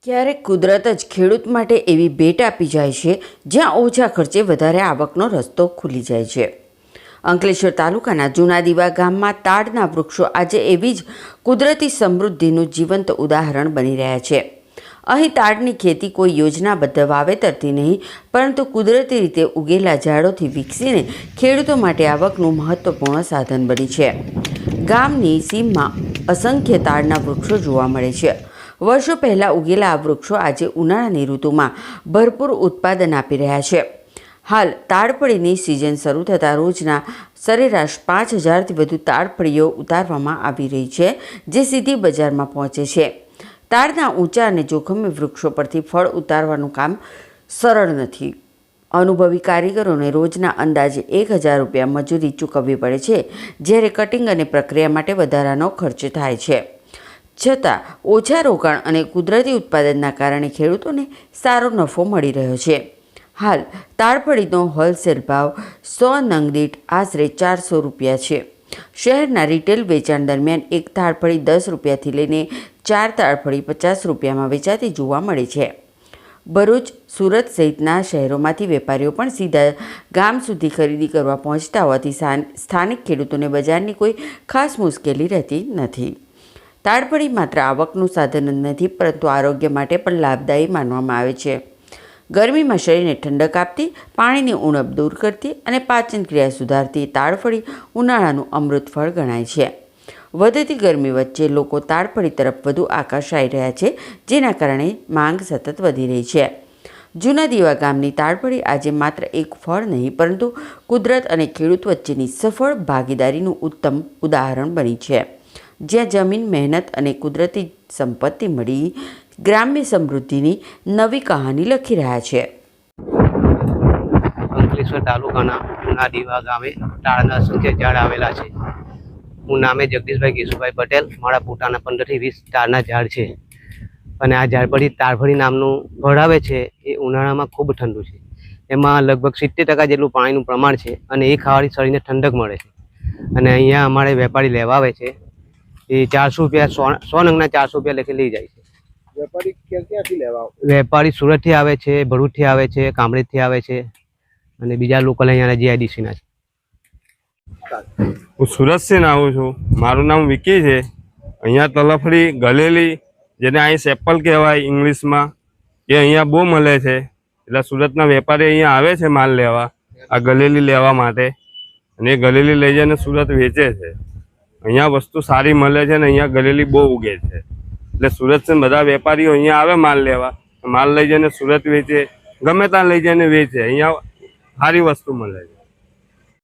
ક્યારેક કુદરત જ ખેડૂત માટે એવી ભેટ આપી જાય છે જ્યાં ઓછા ખર્ચે વધારે આવકનો રસ્તો ખુલી જાય છે। અંકલેશ્વર તાલુકાના જૂના દીવા ગામમાં તાડના વૃક્ષો આજે એવી જ કુદરતી સમૃદ્ધિનું જીવંત ઉદાહરણ બની રહ્યા છે। અહીં તાડની ખેતી કોઈ યોજનાબદ્ધ વાવેતરથી નહીં, પરંતુ કુદરતી રીતે ઉગેલા ઝાડોથી વિકસીને ખેડૂતો માટે આવકનું મહત્વપૂર્ણ સાધન બની છે। ગામની સીમમાં અસંખ્ય તાડના વૃક્ષો જોવા મળે છે। વર્ષો પહેલાં ઉગેલા આ વૃક્ષો આજે ઉનાળાની ઋતુમાં ભરપૂર ઉત્પાદન આપી રહ્યા છે। હાલ તાડપળીની સિઝન શરૂ થતાં રોજના સરેરાશ 5000થી વધુ તાડપળીઓ ઉતારવામાં આવી રહી છે, જે સીધી બજારમાં પહોંચે છે। તાડના ઊંચા અને જોખમી વૃક્ષો પરથી ફળ ઉતારવાનું કામ સરળ નથી। અનુભવી કારીગરોને રોજના અંદાજે 1000 રૂપિયા મજૂરી ચૂકવવી પડે છે, જ્યારે કટિંગ અને પ્રક્રિયા માટે વધારાનો ખર્ચ થાય છે। છતાં ઓછા રોકાણ અને કુદરતી ઉત્પાદનના કારણે ખેડૂતોને સારો નફો મળી રહ્યો છે। હાલ તાડપળીનો હોલસેલ ભાવ 100 નંગ દીઠ આશરે 400 રૂપિયા છે। શહેરના રિટેલ વેચાણ દરમિયાન એક તાડપળી 10 રૂપિયાથી લઈને 4 તાડપળી 50 રૂપિયામાં વેચાતી જોવા મળે છે। ભરૂચ, સુરત સહિતના શહેરોમાંથી વેપારીઓ પણ સીધા ગામ સુધી ખરીદી કરવા પહોંચતા હોવાથી સ્થાનિક ખેડૂતોને બજારની કોઈ ખાસ મુશ્કેલી રહેતી નથી। તાડપળી માત્ર આવકનું સાધન જ નથી, પરંતુ આરોગ્ય માટે પણ લાભદાયી માનવામાં આવે છે। ગરમીમાં શરીરને ઠંડક આપતી, પાણીની ઉણપ દૂર કરતી અને પાચન ક્રિયા સુધારતી તાડપળી ઉનાળાનું અમૃત ફળ ગણાય છે। વધતી ગરમી વચ્ચે લોકો તાડપળી તરફ વધુ આકર્ષાઈ રહ્યા છે, જેના કારણે માંગ સતત વધી રહી છે। જૂના દીવા ગામની તાડપળી આજે માત્ર એક ફળ નહીં, પરંતુ કુદરત અને ખેડૂત વચ્ચેની સફળ ભાગીદારીનું ઉત્તમ ઉદાહરણ બની છે, જ્યાં જમીન, મહેનત અને કુદરતી સંપત્તિ મળી ગ્રામ્ય સમૃદ્ધિની નવી કહાની લખી રહ્યા છે। અંકલેશ્વર તાલુકાના જૂના દીવા ગામે તાડના અસંખ્ય ઝાડ આવેલા છે। હું નામે જગદીશભાઈ કેશુભાઈ પટેલ, મારા પોતાના 15 થી 20 તાડના ઝાડ છે અને આ ઝાડ પરથી તાડપળી નામનું ફળ આવે છે। એ ઉનાળામાં ખૂબ ઠંડુ છે, એમાં લગભગ 70% જેટલું પાણીનું પ્રમાણ છે અને એ ખાવાથી શરીરને ઠંડક મળે છે। અને અહીંયા અમારે વેપારી લેવા આવે છે, એ 400 રૂપિયા 100 નંગના 400 રૂપિયા લખી લઈ જાય છે। વેપારી ક્યાંથી લેવા આવે? વેપારી સુરતથી આવે છે, ભરૂચથી આવે છે, કામરેજથી આવે છે અને બીજા લોકલ અહીંયા જીઆઈડીસીના છે। હું સુરતથી આવું છું, મારું નામ વિકી છે। અહીંયા તલફડી ગલેલી, જેને અહીં સેપલ કહેવાય ઇંગ્લિશમાં, એ અહીંયા બહુ મળે છે। એટલે સુરતના વેપારી અહીંયા આવે છે માલ લેવા, આ ગલેલી લેવા માટે, અને એ ગલેલી લઈ જઈને સુરત વેચે છે। અહીંયા વસ્તુ સારી મળે છે અને અહીંયા ગલેલી બહુ ઉગે છે, એટલે સુરત બધા વેપારીઓ અહીંયા આવે માલ લેવા, માલ લઈ જઈને સુરત વેચે, ગમે ત્યાં લઈ જઈને વેચે। અહીંયા સારી વસ્તુ મળે છે।